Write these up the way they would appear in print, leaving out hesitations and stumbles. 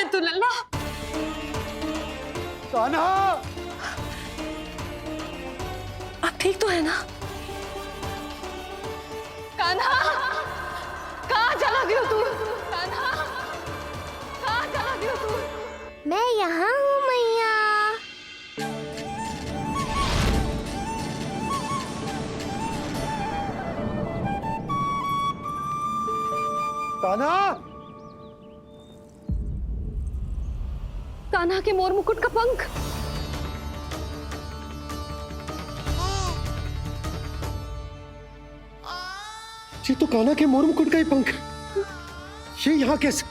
तू लल्ला? कान्हा, आप ठीक तो है ना? कान्हा, कहाँ चला गया तू? कान्हा, कहाँ चला गया तू? मैं यहाँ हूँ मैया। कान्हा, कान्हा के मोर मुकुट का पंख। ये तो कान्हा के मोर मुकुट का ही पंख। ये यहाँ कैसे?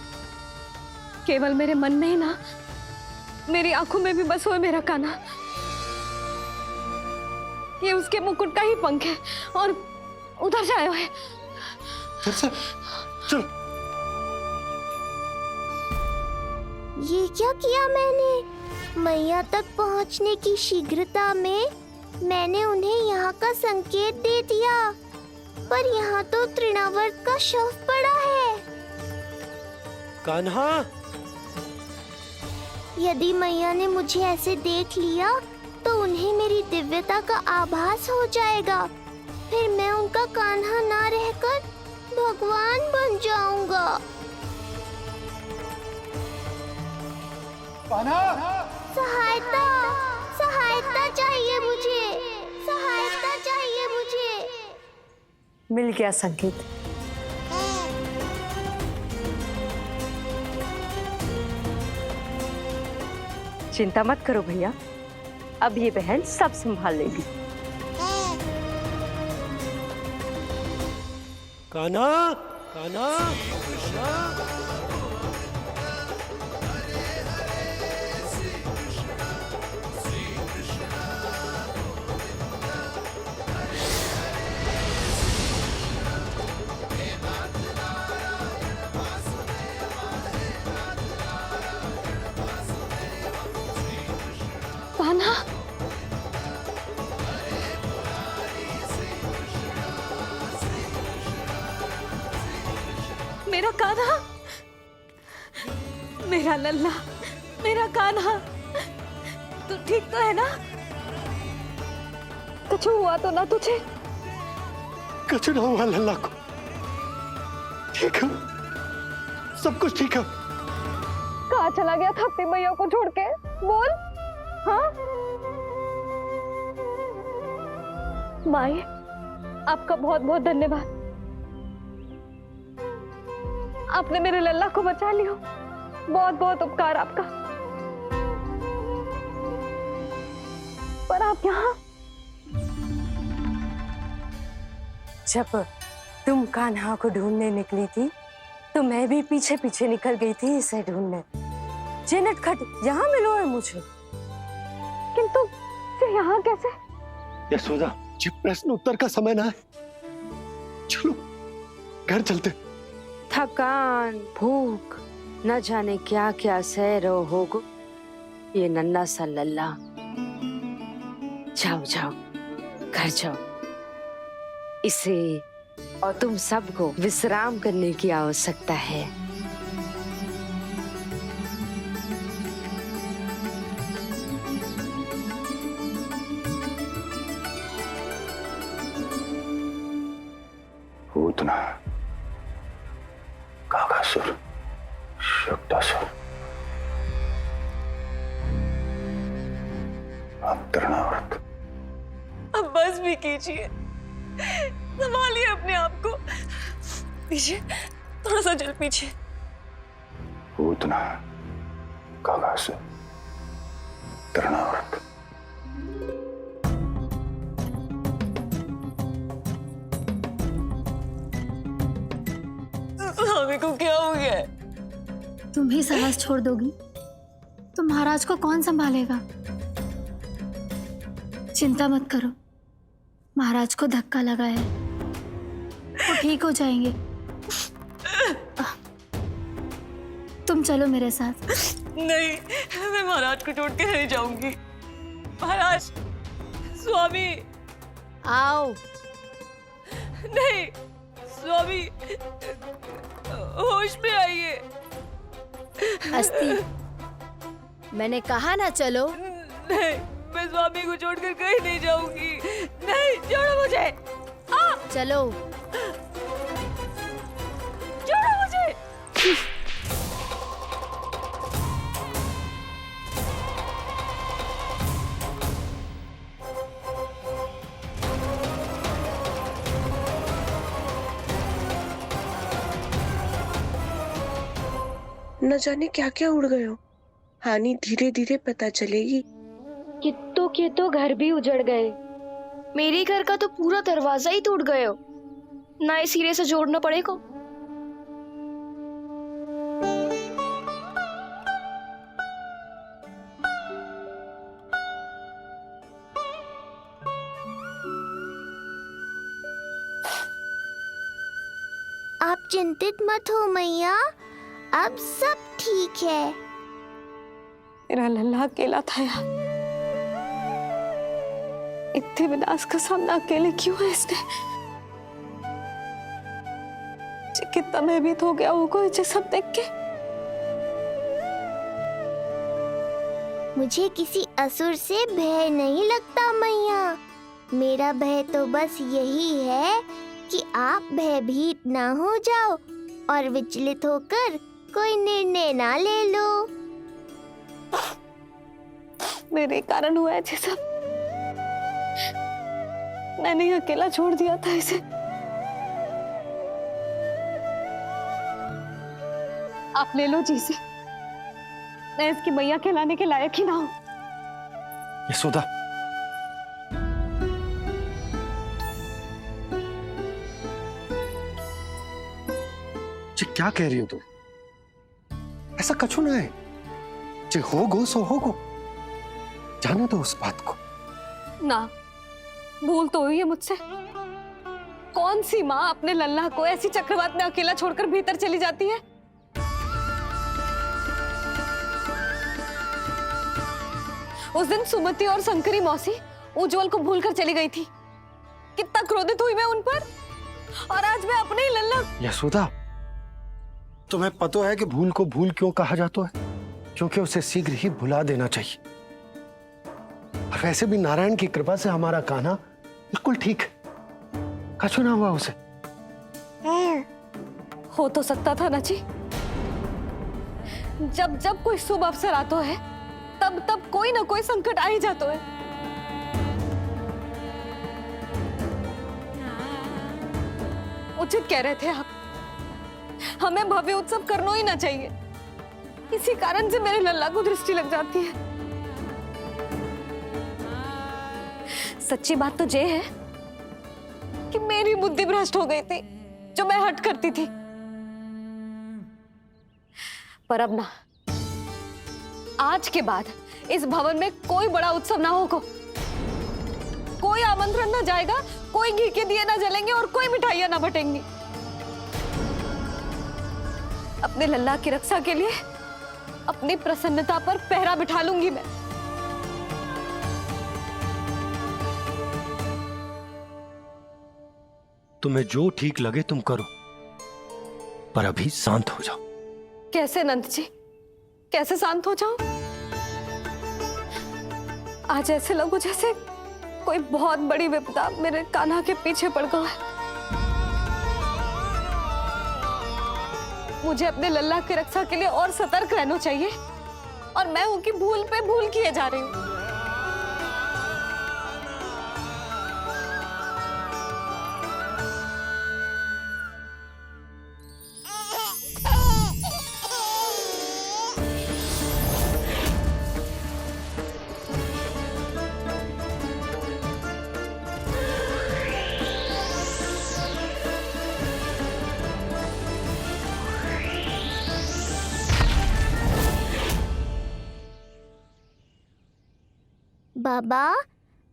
केवल मेरे मन में ही ना, मेरी आंखों में भी बस हुए मेरा कान्हा। ये उसके मुकुट का ही पंख है और उधर से आया है। चलो। ये क्या किया मैंने? मैया तक पहुंचने की शीघ्रता में मैंने उन्हें यहाँ का संकेत दे दिया, पर यहाँ तो तृणावर्त का शव पड़ा है। कान्हा, यदि मैया ने मुझे ऐसे देख लिया तो उन्हें मेरी दिव्यता का आभास हो जाएगा। फिर मैं उनका कान्हा ना रहकर भगवान बन जाऊंगा। कान्हा, सहायता, सहायता चाहिए मुझे, सहायता चाहिए मुझे। मिल गया संकेत। चिंता मत करो भैया, अब ये बहन सब संभाल लेगी। कान्हा, कान्हा, कान्हा। कान्हा, मेरा कान्हा, मेरा लल्ला, मेरा कान्हा, तू ठीक तो है ना? कुछ हुआ तो ना तुझे? कुछ ना हुआ लल्ला को। ठीक है, सब कुछ ठीक है। कहाँ चला गया था अपनी मैया को छोड़ के? बोल। हाँ माई, आपका बहुत बहुत धन्यवाद। आपने मेरे लल्ला को बचा लिया। बहुत बहुत उपकार आपका। पर आप यहाँ? जब तुम कान्हा को ढूंढने निकली थी तो मैं भी पीछे पीछे निकल गई थी इसे ढूंढने। जे नटखट, यहाँ मिलो है मुझे। किंतु फिर यहाँ कैसे? यशोदा, ये प्रश्न उत्तर का समय ना है। चलो घर चलते। थकान, भूख, न जाने क्या क्या सह रहो होगो ये नन्हा सा लल्ला। जाओ जाओ, घर जाओ। इसे और तुम सबको विश्राम करने की आवश्यकता है। पूतना, काकासुर, शुक्तासुर, अब तृणावर्त। अब बस भी कीजिए, संभालिए अपने आप को। पीछे, थोड़ा सा चल पीछे। पूतना, काकासुर, तृणावर्त। स्वामी को क्या हो गया? तुम ही साहस छोड़ दोगी तो महाराज को कौन संभालेगा? चिंता मत करो, महाराज को धक्का लगा है, वो ठीक हो जाएंगे। तुम चलो मेरे साथ। नहीं, मैं महाराज को छोड़ के नहीं जाऊंगी। महाराज, स्वामी, आओ। नहीं स्वामी, होश में आइए। अस्ति मैंने कहा ना चलो। नहीं, मैं स्वामी को छोड़कर कहीं नहीं जाऊंगी। नहीं, छोड़ो मुझे। चलो। छोड़ो मुझे। न जाने क्या क्या उड़ गए हो। हानि धीरे धीरे पता चलेगी। कित्तों के तो घर भी उजड़ गए। मेरे घर का तो पूरा दरवाजा ही टूट गए हो। नए सिरे से जोड़ना पड़ेगा। आप चिंतित मत हो मैया, अब सब ठीक है। मेरा लल्ला अकेला था यार। इतने विनाश का सामना अकेले क्यों है इसने? कितना भयभीत हो गया होगा इसे सब देख के। मुझे किसी असुर से भय नहीं लगता मैया। मेरा भय तो बस यही है कि आप भयभीत ना हो जाओ और विचलित होकर कोई निर्णय ना ले लो। मेरे कारण हुआ है ये सब। मैंने ही अकेला छोड़ दिया था इसे। आप ले लो जी से। मैं इसकी मैया कहलाने के लायक ही ना हूं। यशोदा, ये क्या कह रही हो तुम? ऐसा कछु ना है। जे होगो सो होगो, जाने दो उस बात को। ना, भूल तो हुई है मुझसे। कौन सी माँ अपने लल्ला को ऐसी चक्रवात में अकेला छोड़कर भीतर चली जाती है? उस दिन सुमति और शंकरी मौसी उज्जवल को भूलकर चली गई थी। कितना क्रोधित हुई मैं उन पर। और आज मैं अपने ही लल्ला। यशोदा, तुम्हें पता है कि भूल को भूल क्यों कहा जाता है? क्योंकि उसे शीघ्र ही भुला देना चाहिए। और वैसे भी नारायण की कृपा से हमारा कान्हा बिल्कुल ठीक है। कछु ना हुआ उसे। हो तो सकता था ना जी। जब जब कोई शुभ अवसर आता है तब तब कोई ना कोई संकट आ ही जाता है। उचित कह रहे थे आप। हमें भव्य उत्सव करना ही ना चाहिए। इसी कारण से मेरे लल्ला को दृष्टि लग जाती है। सच्ची बात तो ये है कि मेरी बुद्धि भ्रष्ट हो गई थी, जो मैं हट करती थी। पर अब ना, आज के बाद इस भवन में कोई बड़ा उत्सव ना होगा। कोई आमंत्रण ना जाएगा, कोई घी के दिए ना जलेंगे और कोई मिठाइयां ना बटेंगी। अपने लल्ला की रक्षा के लिए अपनी प्रसन्नता पर पहरा बिठा लूंगी मैं। तुम्हें जो ठीक लगे तुम करो, पर अभी शांत हो जाओ। कैसे नंद जी, कैसे शांत हो जाऊं? आज ऐसे लगो जैसे कोई बहुत बड़ी विपदा मेरे कान्हा के पीछे पड़ गया है। मुझे अपने लल्ला की रक्षा के लिए और सतर्क रहना चाहिए, और मैं उनकी भूल पे भूल किए जा रही हूँ। बाबा,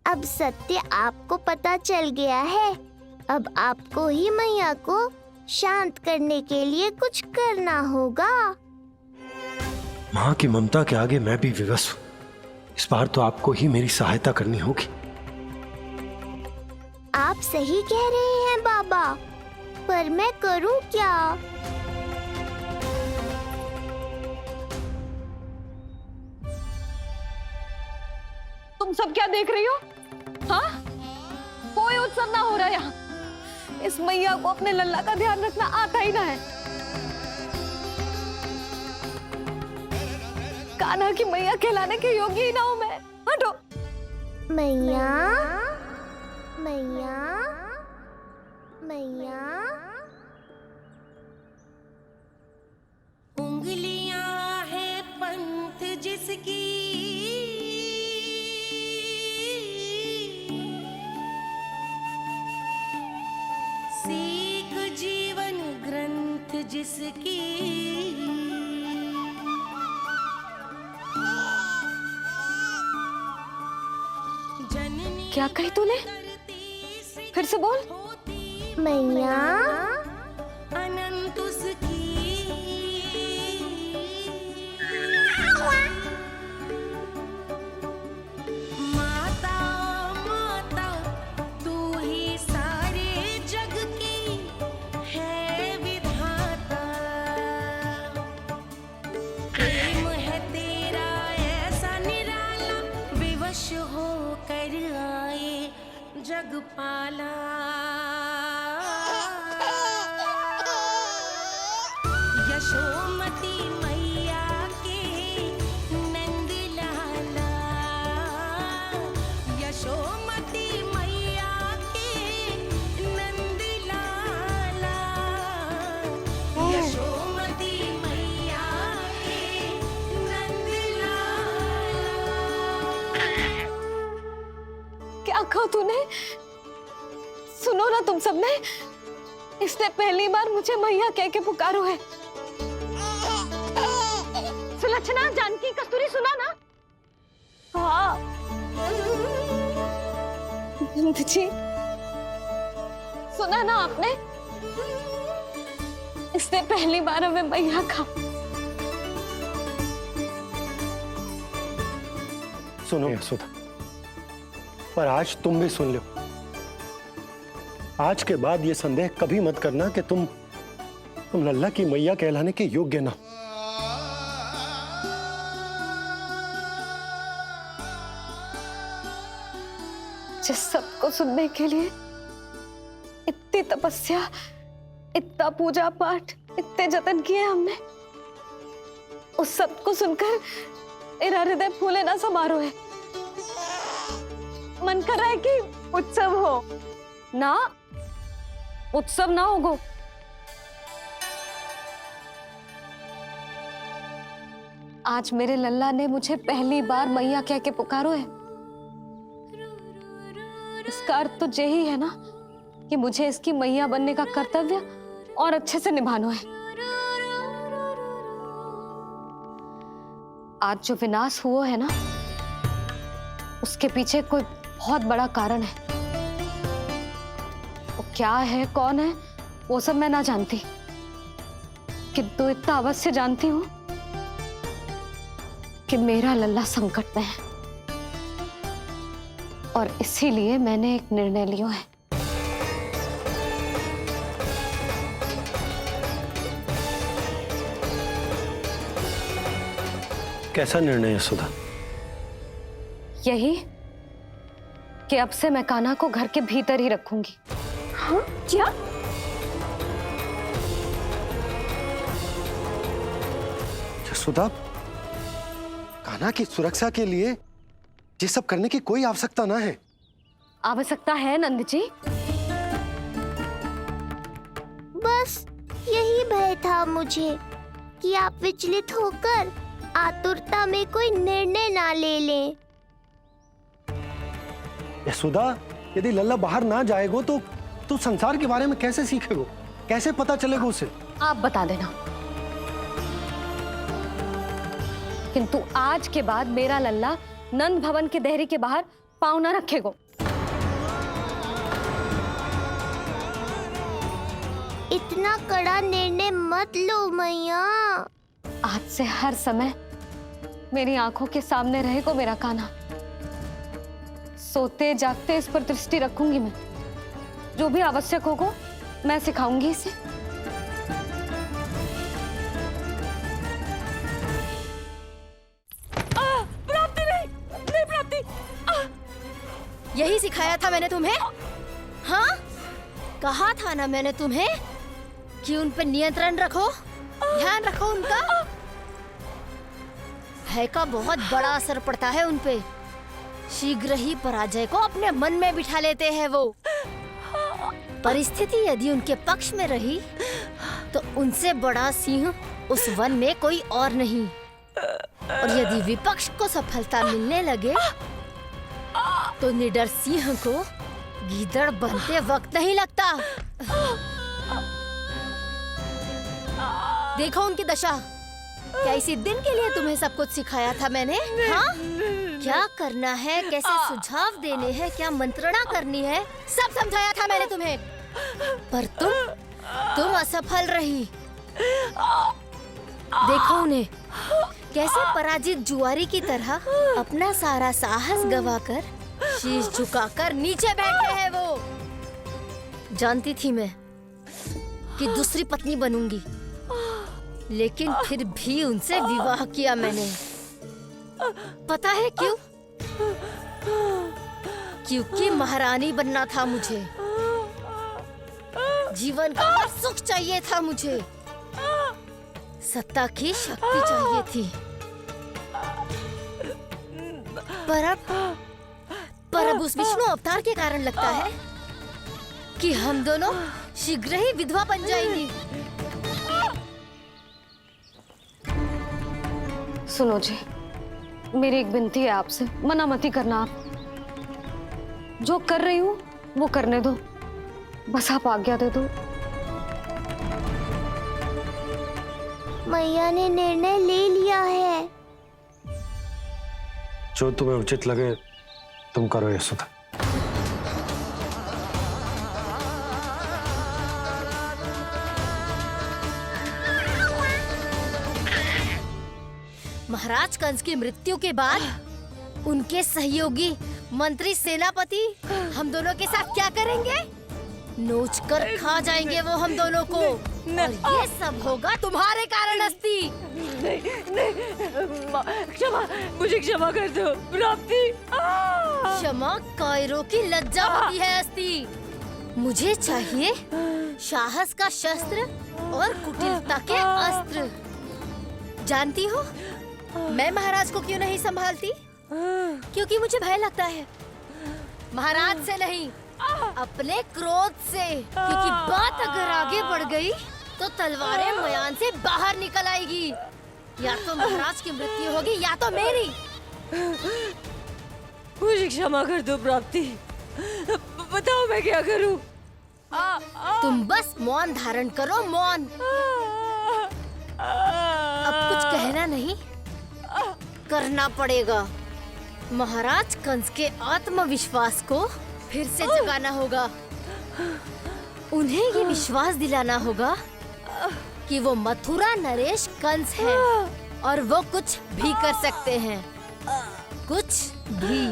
अब सत्य आपको पता चल गया है। अब आपको ही मैया को शांत करने के लिए कुछ करना होगा। माँ की ममता के आगे मैं भी विवश हूँ। इस बार तो आपको ही मेरी सहायता करनी होगी। आप सही कह रहे हैं बाबा, पर मैं करूं क्या? तुम सब क्या देख रही हो? हाँ, कोई उत्सव ना हो रहा यहाँ। इस मैया को अपने लल्ला का ध्यान रखना आता ही ना है। कान्हा की मैया कहलाने के योग्य ही ना हूं मैं। हटो। मैया मैया मैया। उंगलियां है पंथ जिसकी, सीख जीवन ग्रंथ जिसकी, जननी क्या कही तूने? फिर से बोल। मैया अनंत उसकी, माता माता तू ही सारे जग की है विधाता। प्रेम है तेरा ऐसा निराला, विवश हो कर आए जग पाला। यशोमती मैया के नंद लाला, यशोमती मैया के नंद लाला, यशोमती मैया के नंद लाला। क्या कहा तूने? सुनो ना तुम सबने, इसने पहली बार मुझे मैया कह के पुकारो है। सुलक्षणा, जानकी, कस्तूरी, सुना ना? हाँ जी, सुना ना आपने? इसने पहली बार हमें मैया कहा। सुनो यशोदा, पर आज तुम भी सुन लो। आज के बाद ये संदेह कभी मत करना कि तुम लल्ला की मैया कहलाने के योग्य ना। जिस सबको सुनने के लिए इतनी तपस्या, इतना पूजा पाठ, इतने जतन किए हमने, उस सब को सुनकर मेरा हृदय फूले ना समारो है। मन कर रहा है कि उत्सव हो ना, उत्सव ना होगो। आज मेरे लल्ला ने मुझे पहली बार मैया कह के पुकारो है। इसका अर्थ तो यही है ना कि मुझे इसकी मैया बनने का कर्तव्य और अच्छे से निभाना है। आज जो विनाश हुआ है ना, उसके पीछे कोई बहुत बड़ा कारण है। वो क्या है, कौन है, वो सब मैं ना जानती, किंतु इतना अवश्य जानती हूं कि मेरा लल्ला संकट में है, और इसीलिए मैंने एक निर्णय लिया है। कैसा निर्णय यशोदा? यही कि अब से मैं कान्हा को घर के भीतर ही रखूंगी। हाँ क्या? यशोदा, कान्हा की सुरक्षा के लिए ये सब करने की कोई आवश्यकता ना है। आवश्यकता है नंद जी। बस यही भय था मुझे कि आप विचलित होकर आतुरता में कोई निर्णय ना ले लें। यशोदा, यदि लल्ला बाहर ना जाएगो तो संसार के बारे में कैसे सीखेगो, कैसे पता चलेगा उसे? आप बता देना, किंतु आज के बाद मेरा लल्ला नंद भवन के देहरी के बाहर पाँव न रखेगो। इतना कड़ा निर्णय मत लो मैया। आज से हर समय मेरी आंखों के सामने रहेगो मेरा कान्हा। सोते जागते इस पर दृष्टि रखूंगी मैं। जो भी आवश्यक होगा मैं सिखाऊंगी इसे। प्राप्ति नहीं, नहीं प्राप्ति। यही सिखाया था मैंने तुम्हें? हाँ, कहा था ना मैंने तुम्हें कि उन पे नियंत्रण रखो, ध्यान रखो उनका। भय का बहुत बड़ा असर पड़ता है उन पे। शीघ्र ही पराजय को अपने मन में बिठा लेते हैं वो। परिस्थिति यदि उनके पक्ष में रही तो उनसे बड़ा सिंह उस वन में कोई और नहीं। और यदि विपक्ष को सफलता मिलने लगे तो निडर सिंह को गीदड़ बनते वक्त नहीं लगता। देखो उनकी दशा। क्या इसी दिन के लिए तुम्हें सब कुछ सिखाया था मैंने? हाँ? क्या करना है, कैसे सुझाव देने हैं, क्या मंत्रणा करनी है, सब समझाया था मैंने तुम्हें। पर तुम असफल रही। देखो उन्हें, कैसे पराजित जुआरी की तरह अपना सारा साहस गवाकर शीश झुकाकर नीचे बैठे हैं वो। जानती थी मैं कि दूसरी पत्नी बनूंगी, लेकिन फिर भी उनसे विवाह किया मैंने। पता है क्यों? क्योंकि महारानी बनना था मुझे। जीवन का हर सुख चाहिए था मुझे। सत्ता की शक्ति चाहिए थी। पर अब उस विष्णु अवतार के कारण लगता है कि हम दोनों शीघ्र ही विधवा बन जाएंगी। सुनो जी, मेरी एक विनती है आपसे, मना मत ही करना। आप जो कर रही हूँ वो करने दो, बस आप आज्ञा दे दो। मैया ने निर्णय ले लिया है। जो तुम्हें उचित लगे तुम करो यशोदा। महाराज कंस की मृत्यु के बाद उनके सहयोगी मंत्री सेनापति हम दोनों के साथ क्या करेंगे? नोच कर खा जाएंगे वो हम दोनों को। और ये सब होगा तुम्हारे कारण अस्ति। क्षमा, मुझे क्षमा कर दो प्राप्ति। क्षमा कायरों की लज्जा होती है अस्ति। मुझे चाहिए साहस का शस्त्र और कुटिलता के अस्त्र। जानती हो मैं महाराज को क्यों नहीं संभालती? क्योंकि मुझे भय लगता है। महाराज से नहीं, अपने क्रोध से। क्योंकि बात अगर आगे बढ़ गई तो तलवारें मयान से बाहर निकल आएगी। या तो महाराज की मृत्यु होगी या तो मेरी। मुझे क्षमा कर दो प्राप्ति। बताओ मैं क्या करूं? तुम बस मौन धारण करो, मौन। अब कुछ कहना नहीं, करना पड़ेगा। महाराज कंस के आत्मविश्वास को फिर से जगाना होगा। उन्हें ये विश्वास दिलाना होगा कि वो मथुरा नरेश कंस है और वो कुछ भी कर सकते हैं, कुछ भी।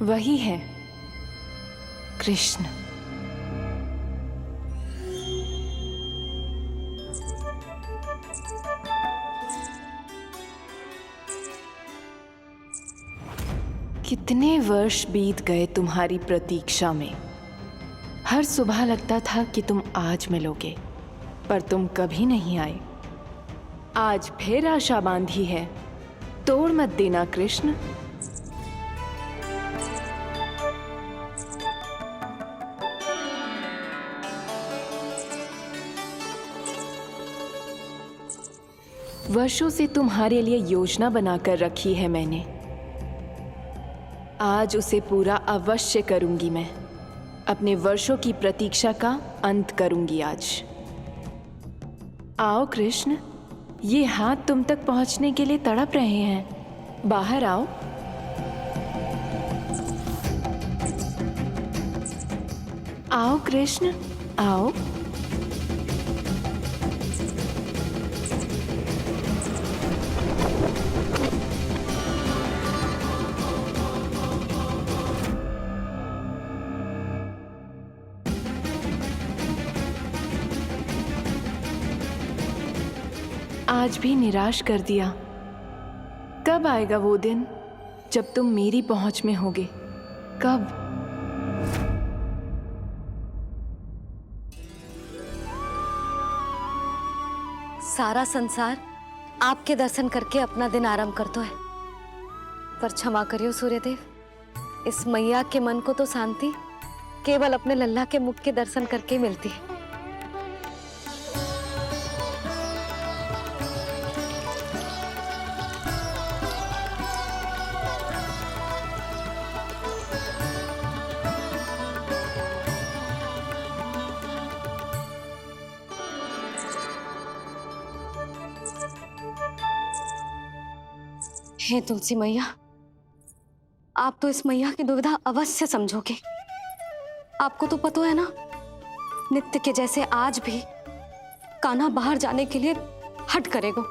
वही है कृष्ण। कितने वर्ष बीत गए तुम्हारी प्रतीक्षा में। हर सुबह लगता था कि तुम आज मिलोगे, पर तुम कभी नहीं आए। आज फिर आशा बांधी है तोड़ मत देना कृष्ण। वर्षों से तुम्हारे लिए योजना बनाकर रखी है मैंने। आज उसे पूरा अवश्य करूंगी मैं। अपने वर्षों की प्रतीक्षा का अंत करूंगी आज। आओ कृष्ण, ये हाथ तुम तक पहुंचने के लिए तड़प रहे हैं। बाहर आओ। आओ कृष्ण, आओ। आज भी निराश कर दिया। कब आएगा वो दिन जब तुम मेरी पहुंच में होगे? कब? सारा संसार आपके दर्शन करके अपना दिन आरंभ करता है, पर क्षमा करियो सूर्यदेव, इस मैया के मन को तो शांति केवल अपने लल्ला के मुख के दर्शन करके मिलती है। हे तुलसी मैया, आप तो इस मैया की दुविधा अवश्य समझोगे। आपको तो पता है ना, नित्य के जैसे आज भी कान्हा बाहर जाने के लिए हट करेगा,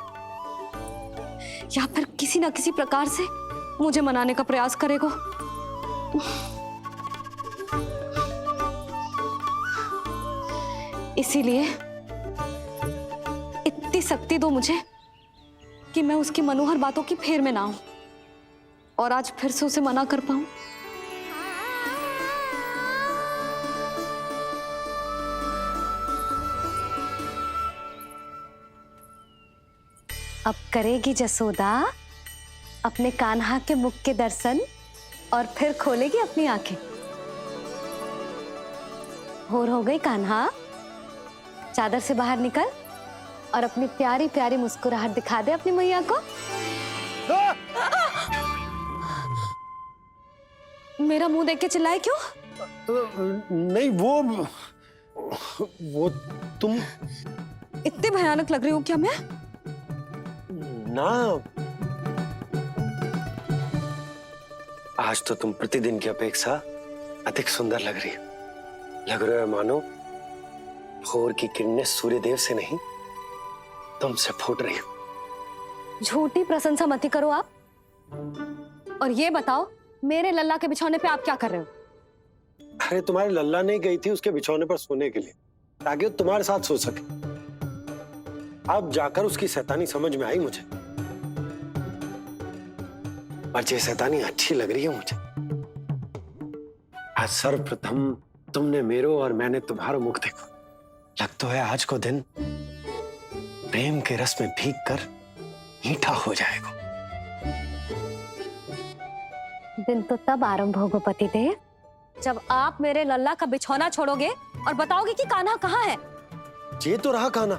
या फिर किसी ना किसी प्रकार से मुझे मनाने का प्रयास करेगा। इसीलिए इतनी शक्ति दो मुझे कि मैं उसकी मनोहर बातों की फेर में ना आऊं और आज फिर से उसे मना कर पाऊं। अब करेगी जसोदा अपने कान्हा के मुख के दर्शन और फिर खोलेगी अपनी आंखें। होर हो गई कान्हा, चादर से बाहर निकल और अपनी प्यारी प्यारी मुस्कुराहट दिखा दे अपनी मैया को। मेरा मुंह देख के चिल्लाए क्यों? नहीं, वो तुम इतने भयानक लग रही हो क्या मैं? ना, आज तो तुम प्रतिदिन की अपेक्षा अधिक सुंदर लग रही हो। लग रहे हो मानो भोर की किरणें सूर्यदेव से नहीं तुमसे फूट रही हो। झूठी प्रशंसा मत करो आप। और ये बताओ, मेरे लल्ला के बिछौने पे आप क्या कर रहे हो? अरे तुम्हारी लल्ला नहीं गई थी उसके बिछौने पर सोने के लिए, ताकि वो तुम्हारे साथ सो सके। अब जाकर उसकी शैतानी समझ में आई मुझे, और ये शैतानी अच्छी लग रही है मुझे। आज सर्वप्रथम तुमने मेरो और मैंने तुम्हारा मुख देखो। लग तो है आज को दिन प्रेम के रस में भीग कर मीठा हो जाएगा। दिन तो तब आरंभ होगा पतिदेव, जब आप मेरे लल्ला का बिछौना छोड़ोगे और बताओगे कि कान्हा कहाँ है। ये तो रहा कान्हा,